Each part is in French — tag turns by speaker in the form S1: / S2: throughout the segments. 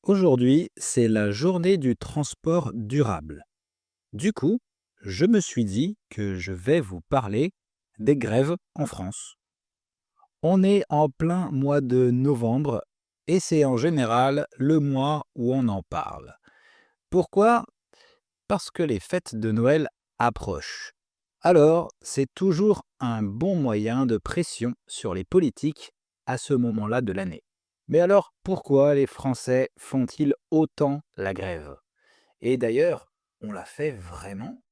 S1: Aujourd'hui, c'est la journée du transport durable. Du coup, je me suis dit que je vais vous parler des grèves en France. On est en plein mois de novembre et c'est en général le mois où on en parle. Pourquoi? Parce que les fêtes de Noël approchent. Alors, c'est toujours un bon moyen de pression sur les politiques à ce moment-là de l'année. Mais alors, pourquoi les Français font-ils autant la grève? Et d'ailleurs, on la fait vraiment?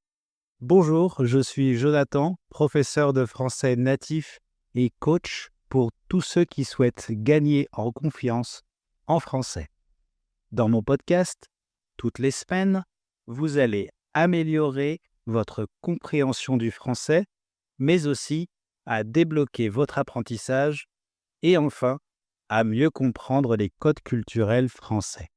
S2: Bonjour, je suis Jonathan, professeur de français natif et coach pour tous ceux qui souhaitent gagner en confiance en français. Dans mon podcast, toutes les semaines, vous allez améliorer votre compréhension du français, mais aussi à débloquer votre apprentissage et enfin à mieux comprendre les codes culturels français.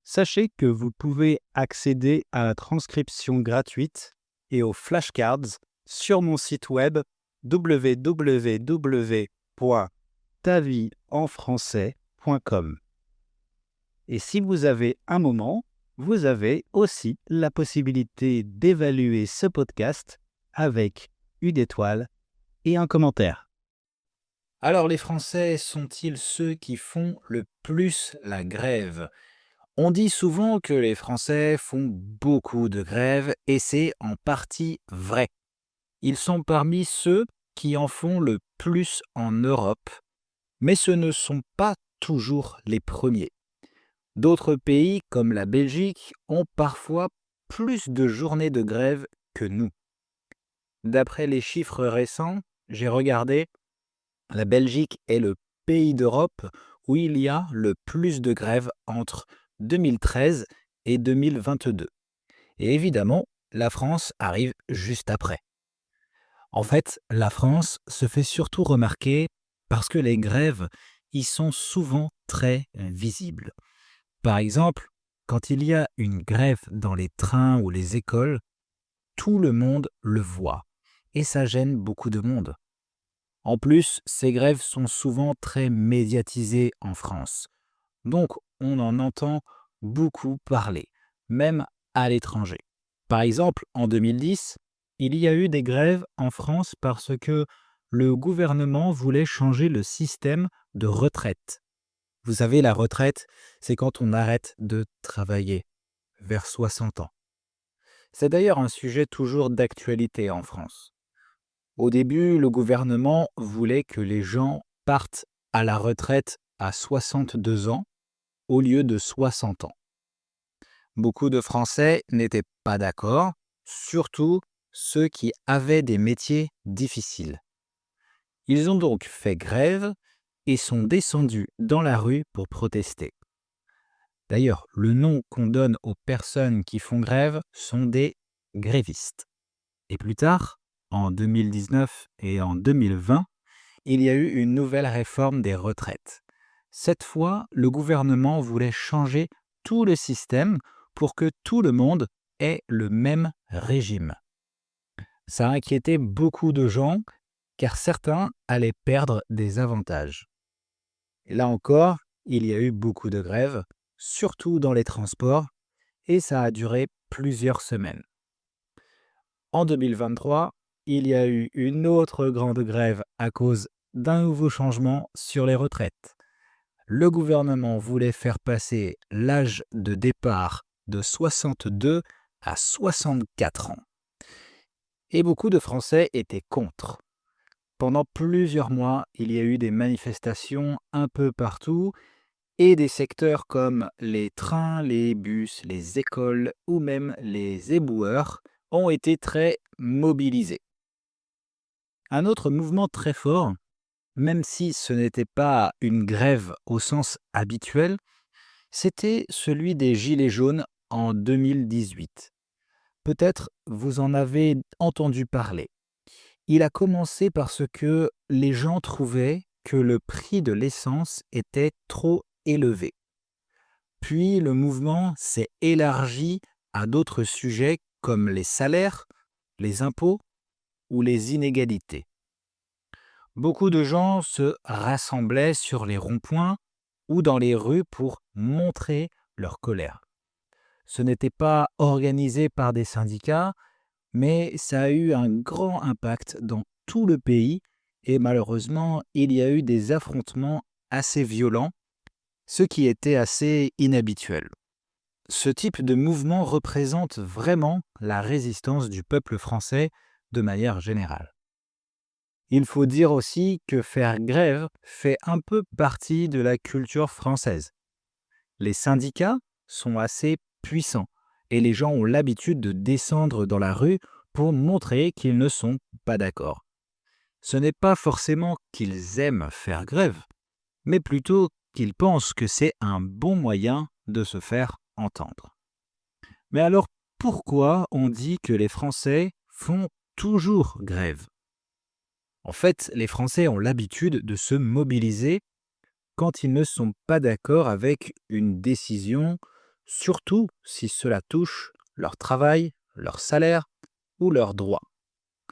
S2: Sachez que vous pouvez accéder à la transcription gratuite et aux flashcards sur mon site web www.tavieenfrançais.com. Et si vous avez un moment, vous avez aussi la possibilité d'évaluer ce podcast avec une étoile et un commentaire.
S1: Alors, les Français sont-ils ceux qui font le plus la grève? On dit souvent que les Français font beaucoup de grèves et c'est en partie vrai. Ils sont parmi ceux qui en font le plus en Europe, mais ce ne sont pas toujours les premiers. D'autres pays, comme la Belgique, ont parfois plus de journées de grève que nous. D'après les chiffres récents, j'ai regardé, la Belgique est le pays d'Europe où il y a le plus de grèves entre 2013 et 2022. Et évidemment, la France arrive juste après. En fait, la France se fait surtout remarquer parce que les grèves y sont souvent très visibles. Par exemple, quand il y a une grève dans les trains ou les écoles, tout le monde le voit et ça gêne beaucoup de monde. En plus, ces grèves sont souvent très médiatisées en France, donc on en entend beaucoup parler, même à l'étranger. Par exemple, en 2010, il y a eu des grèves en France parce que le gouvernement voulait changer le système de retraite. Vous savez, la retraite, c'est quand on arrête de travailler vers 60 ans. C'est d'ailleurs un sujet toujours d'actualité en France. Au début, le gouvernement voulait que les gens partent à la retraite à 62 ans au lieu de 60 ans. Beaucoup de Français n'étaient pas d'accord, surtout ceux qui avaient des métiers difficiles. Ils ont donc fait grève et sont descendus dans la rue pour protester. D'ailleurs, le nom qu'on donne aux personnes qui font grève sont des grévistes. Et plus tard, en 2019 et en 2020, il y a eu une nouvelle réforme des retraites. Cette fois, le gouvernement voulait changer tout le système pour que tout le monde ait le même régime. Ça a inquiété beaucoup de gens car certains allaient perdre des avantages. Et là encore, il y a eu beaucoup de grèves, surtout dans les transports, et ça a duré plusieurs semaines. En 2023, il y a eu une autre grande grève à cause d'un nouveau changement sur les retraites. Le gouvernement voulait faire passer l'âge de départ de 62 à 64 ans. Et beaucoup de Français étaient contre. Pendant plusieurs mois, il y a eu des manifestations un peu partout et des secteurs comme les trains, les bus, les écoles ou même les éboueurs ont été très mobilisés. Un autre mouvement très fort, même si ce n'était pas une grève au sens habituel, c'était celui des Gilets jaunes en 2018. Peut-être vous en avez entendu parler. Il a commencé parce que les gens trouvaient que le prix de l'essence était trop élevé. Puis le mouvement s'est élargi à d'autres sujets comme les salaires, les impôts ou les inégalités. Beaucoup de gens se rassemblaient sur les ronds-points ou dans les rues pour montrer leur colère. Ce n'était pas organisé par des syndicats, mais ça a eu un grand impact dans tout le pays et malheureusement, il y a eu des affrontements assez violents, ce qui était assez inhabituel. Ce type de mouvement représente vraiment la résistance du peuple français de manière générale. Il faut dire aussi que faire grève fait un peu partie de la culture française. Les syndicats sont assez puissants et les gens ont l'habitude de descendre dans la rue pour montrer qu'ils ne sont pas d'accord. Ce n'est pas forcément qu'ils aiment faire grève, mais plutôt qu'ils pensent que c'est un bon moyen de se faire entendre. Mais alors, pourquoi on dit que les Français font toujours grève? En fait, les Français ont l'habitude de se mobiliser quand ils ne sont pas d'accord avec une décision, surtout si cela touche leur travail, leur salaire ou leurs droits.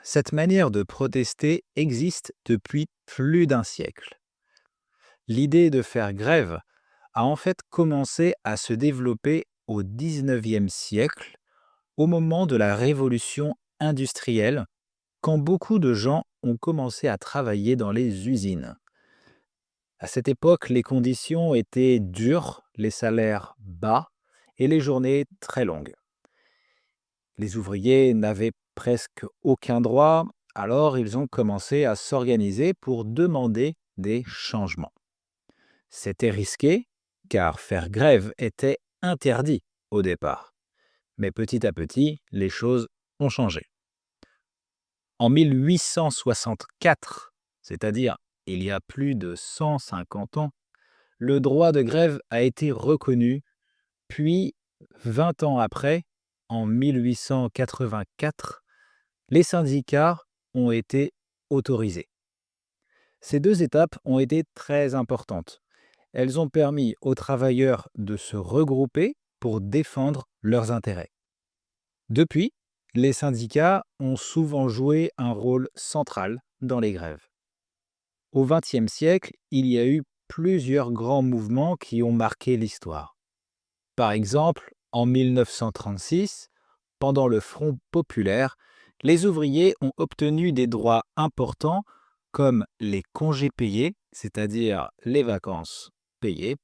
S1: Cette manière de protester existe depuis plus d'un siècle. L'idée de faire grève a en fait commencé à se développer au XIXe siècle, au moment de la révolution industrielle, quand beaucoup de gens ont commencé à travailler dans les usines. À cette époque, les conditions étaient dures, les salaires bas et les journées très longues. Les ouvriers n'avaient presque aucun droit, alors ils ont commencé à s'organiser pour demander des changements. C'était risqué, car faire grève était interdit au départ. Mais petit à petit, les choses ont changé. En 1864, c'est-à-dire il y a plus de 150 ans, le droit de grève a été reconnu, puis 20 ans après, en 1884, les syndicats ont été autorisés. Ces deux étapes ont été très importantes. Elles ont permis aux travailleurs de se regrouper pour défendre leurs intérêts. Depuis, les syndicats ont souvent joué un rôle central dans les grèves. Au XXe siècle, il y a eu plusieurs grands mouvements qui ont marqué l'histoire. Par exemple, en 1936, pendant le Front populaire, les ouvriers ont obtenu des droits importants comme les congés payés, c'est-à-dire les vacances payées,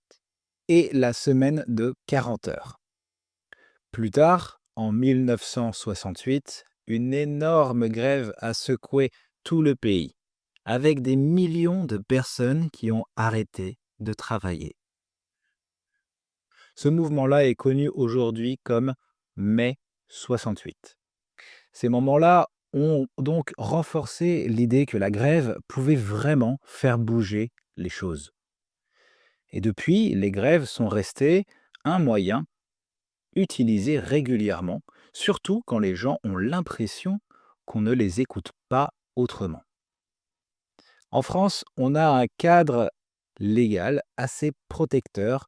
S1: et la semaine de 40 heures. Plus tard, en 1968, une énorme grève a secoué tout le pays, avec des millions de personnes qui ont arrêté de travailler. Ce mouvement-là est connu aujourd'hui comme Mai 68. Ces moments-là ont donc renforcé l'idée que la grève pouvait vraiment faire bouger les choses. Et depuis, les grèves sont restées un moyen utilisé régulièrement, surtout quand les gens ont l'impression qu'on ne les écoute pas autrement. En France, on a un cadre légal assez protecteur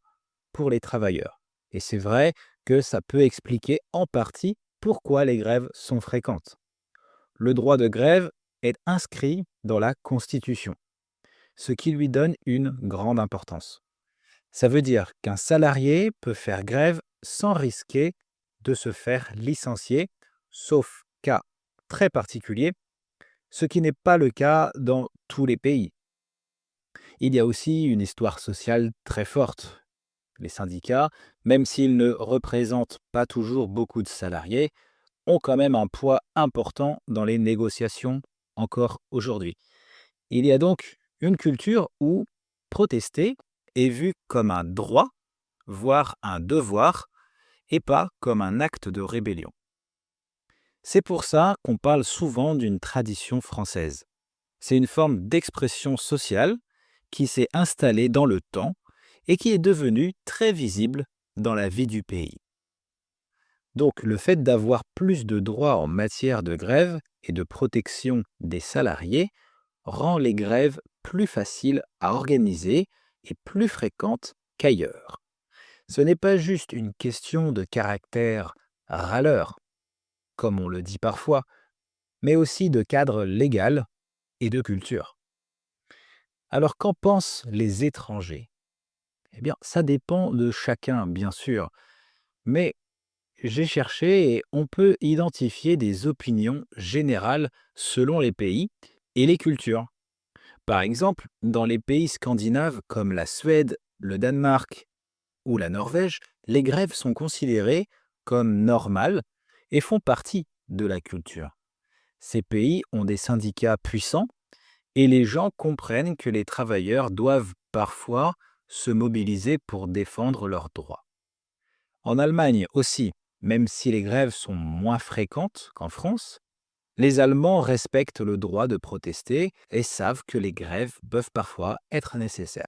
S1: pour les travailleurs. Et c'est vrai que ça peut expliquer en partie pourquoi les grèves sont fréquentes. Le droit de grève est inscrit dans la Constitution, ce qui lui donne une grande importance. Ça veut dire qu'un salarié peut faire grève sans risquer de se faire licencier, sauf cas très particulier, ce qui n'est pas le cas dans tous les pays. Il y a aussi une histoire sociale très forte. Les syndicats, même s'ils ne représentent pas toujours beaucoup de salariés, ont quand même un poids important dans les négociations encore aujourd'hui. Il y a donc une culture où protester est vu comme un droit, voire un devoir, et pas comme un acte de rébellion. C'est pour ça qu'on parle souvent d'une tradition française. C'est une forme d'expression sociale qui s'est installée dans le temps et qui est devenue très visible dans la vie du pays. Donc le fait d'avoir plus de droits en matière de grève et de protection des salariés rend les grèves plus faciles à organiser et plus fréquentes qu'ailleurs. Ce n'est pas juste une question de caractère râleur, comme on le dit parfois, mais aussi de cadre légal et de culture. Alors qu'en pensent les étrangers? Eh bien, ça dépend de chacun, bien sûr, mais j'ai cherché et on peut identifier des opinions générales selon les pays et les cultures. Par exemple, dans les pays scandinaves comme la Suède, le Danemark ou la Norvège, les grèves sont considérées comme normales et font partie de la culture. Ces pays ont des syndicats puissants et les gens comprennent que les travailleurs doivent parfois se mobiliser pour défendre leurs droits. En Allemagne aussi, même si les grèves sont moins fréquentes qu'en France, les Allemands respectent le droit de protester et savent que les grèves peuvent parfois être nécessaires.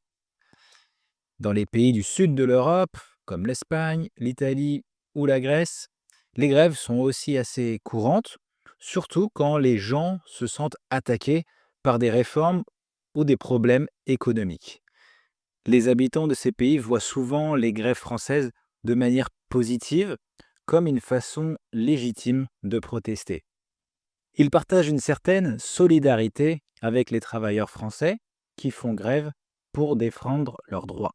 S1: Dans les pays du sud de l'Europe, comme l'Espagne, l'Italie ou la Grèce, les grèves sont aussi assez courantes, surtout quand les gens se sentent attaqués par des réformes ou des problèmes économiques. Les habitants de ces pays voient souvent les grèves françaises de manière positive, comme une façon légitime de protester. Ils partagent une certaine solidarité avec les travailleurs français qui font grève pour défendre leurs droits.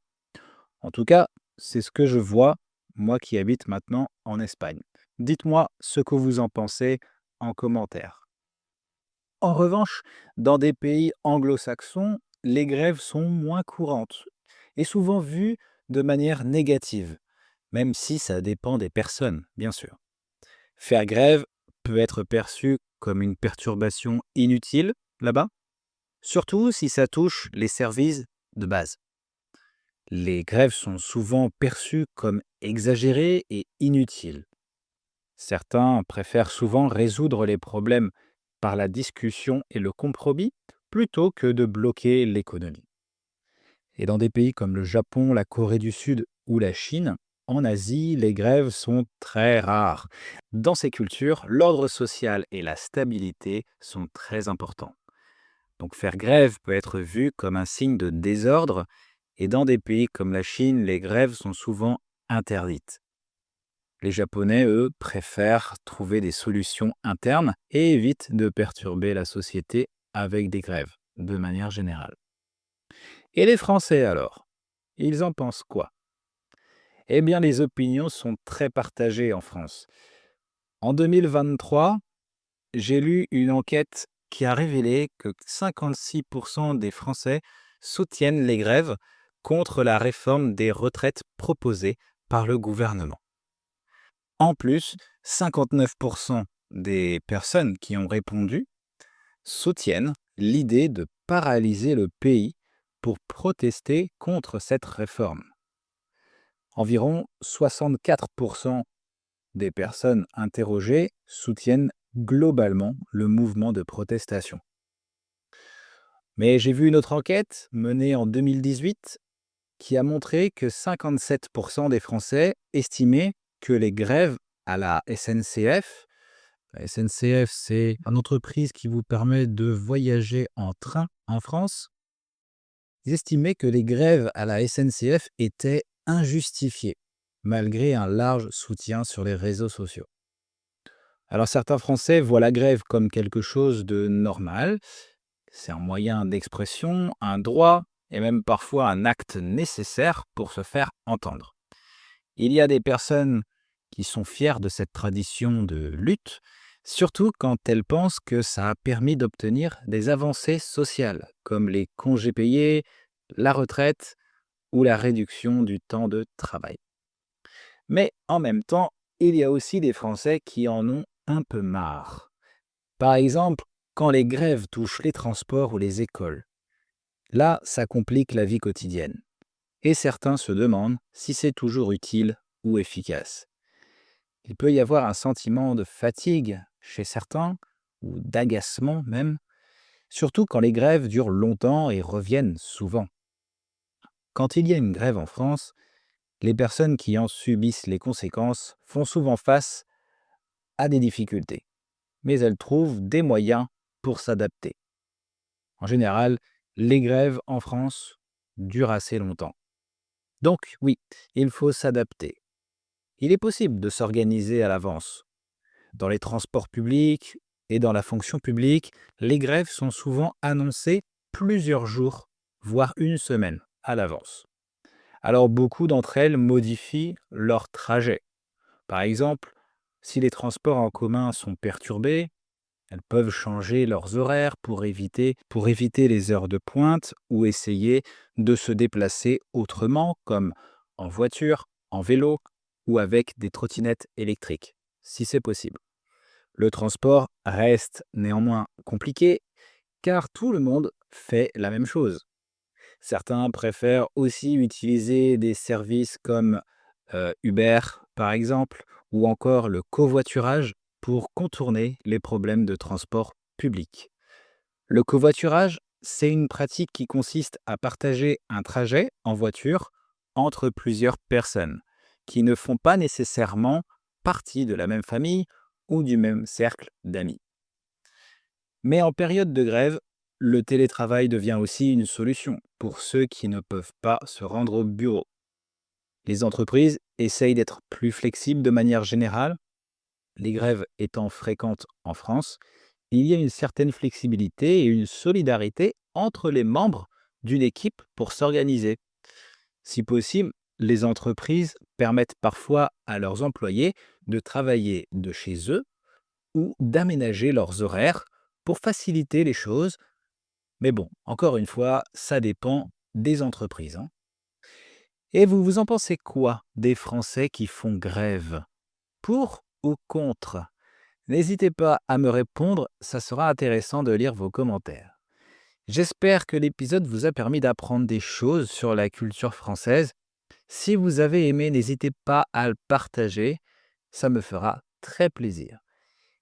S1: En tout cas, c'est ce que je vois, moi qui habite maintenant en Espagne. Dites-moi ce que vous en pensez en commentaire. En revanche, dans des pays anglo-saxons, les grèves sont moins courantes et souvent vues de manière négative, même si ça dépend des personnes, bien sûr. Faire grève peut être perçu comme une perturbation inutile là-bas, surtout si ça touche les services de base. Les grèves sont souvent perçues comme exagérées et inutiles. Certains préfèrent souvent résoudre les problèmes par la discussion et le compromis plutôt que de bloquer l'économie. Et dans des pays comme le Japon, la Corée du Sud ou la Chine, en Asie, les grèves sont très rares. Dans ces cultures, l'ordre social et la stabilité sont très importants. Donc faire grève peut être vu comme un signe de désordre, et dans des pays comme la Chine, les grèves sont souvent interdites. Les Japonais, eux, préfèrent trouver des solutions internes et évitent de perturber la société avec des grèves, de manière générale. Et les Français alors? Ils en pensent quoi? Eh bien, les opinions sont très partagées en France. En 2023, j'ai lu une enquête qui a révélé que 56% des Français soutiennent les grèves contre la réforme des retraites proposée par le gouvernement. En plus, 59% des personnes qui ont répondu soutiennent l'idée de paralyser le pays pour protester contre cette réforme. Environ 64% des personnes interrogées soutiennent globalement le mouvement de protestation. Mais j'ai vu une autre enquête menée en 2018 qui a montré que 57% des Français estimaient que les grèves à la SNCF, la SNCF, c'est une entreprise qui vous permet de voyager en train en France, ils estimaient que les grèves à la SNCF étaient injustifiées, malgré un large soutien sur les réseaux sociaux. Alors certains Français voient la grève comme quelque chose de normal, c'est un moyen d'expression, un droit et même parfois un acte nécessaire pour se faire entendre. Il y a des personnes qui sont fières de cette tradition de lutte, surtout quand elles pensent que ça a permis d'obtenir des avancées sociales, comme les congés payés, la retraite ou la réduction du temps de travail. Mais en même temps, il y a aussi des Français qui en ont un peu marre. Par exemple, quand les grèves touchent les transports ou les écoles. Là, ça complique la vie quotidienne. Et certains se demandent si c'est toujours utile ou efficace. Il peut y avoir un sentiment de fatigue chez certains, ou d'agacement même, surtout quand les grèves durent longtemps et reviennent souvent. Quand il y a une grève en France, les personnes qui en subissent les conséquences font souvent face à des difficultés, mais elles trouvent des moyens pour s'adapter. En général, les grèves en France durent assez longtemps. Donc oui, il faut s'adapter. Il est possible de s'organiser à l'avance. Dans les transports publics et dans la fonction publique, les grèves sont souvent annoncées plusieurs jours, voire une semaine à l'avance. Alors beaucoup d'entre elles modifient leur trajet. Par exemple, si les transports en commun sont perturbés, elles peuvent changer leurs horaires pour éviter les heures de pointe ou essayer de se déplacer autrement, comme en voiture, en vélo ou avec des trottinettes électriques, si c'est possible. Le transport reste néanmoins compliqué car tout le monde fait la même chose. Certains préfèrent aussi utiliser des services comme Uber, par exemple, ou encore le covoiturage pour contourner les problèmes de transport public. Le covoiturage, c'est une pratique qui consiste à partager un trajet en voiture entre plusieurs personnes qui ne font pas nécessairement partie de la même famille ou du même cercle d'amis. Mais en période de grève, le télétravail devient aussi une solution pour ceux qui ne peuvent pas se rendre au bureau. Les entreprises essayent d'être plus flexibles de manière générale. Les grèves étant fréquentes en France, il y a une certaine flexibilité et une solidarité entre les membres d'une équipe pour s'organiser. Si possible, les entreprises permettent parfois à leurs employés de travailler de chez eux ou d'aménager leurs horaires pour faciliter les choses. Mais bon, encore une fois, ça dépend des entreprises, hein. Et vous en pensez quoi des Français qui font grève? Pour ou contre? N'hésitez pas à me répondre, ça sera intéressant de lire vos commentaires. J'espère que l'épisode vous a permis d'apprendre des choses sur la culture française. Si vous avez aimé, n'hésitez pas à le partager, ça me fera très plaisir.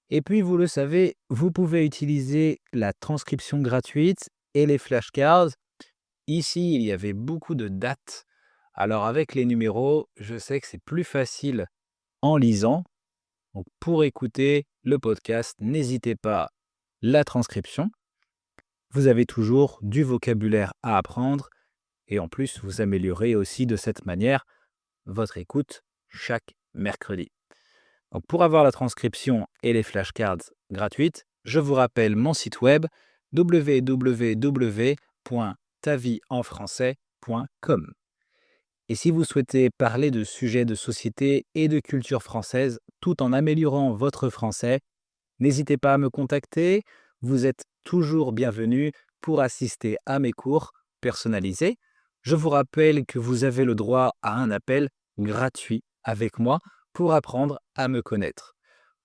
S1: Et puis, vous le savez, vous pouvez utiliser la transcription gratuite et les flashcards. Ici, il y avait beaucoup de dates. Alors, avec les numéros, je sais que c'est plus facile en lisant. Donc, pour écouter le podcast, n'hésitez pas la transcription. Vous avez toujours du vocabulaire à apprendre et en plus, vous améliorez aussi de cette manière votre écoute chaque mercredi. Donc, pour avoir la transcription et les flashcards gratuites, je vous rappelle mon site web www.taviedenfrançais.com. Et si vous souhaitez parler de sujets de société et de culture française tout en améliorant votre français, n'hésitez pas à me contacter. Vous êtes toujours bienvenu pour assister à mes cours personnalisés. Je vous rappelle que vous avez le droit à un appel gratuit avec moi pour apprendre à me connaître.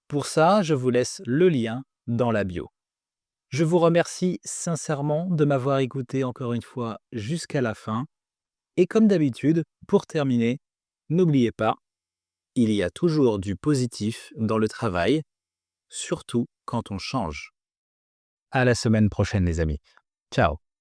S1: Pour ça, je vous laisse le lien dans la bio. Je vous remercie sincèrement de m'avoir écouté encore une fois jusqu'à la fin. Et comme d'habitude, pour terminer, n'oubliez pas, il y a toujours du positif dans le travail, surtout quand on change. À la semaine prochaine, les amis. Ciao.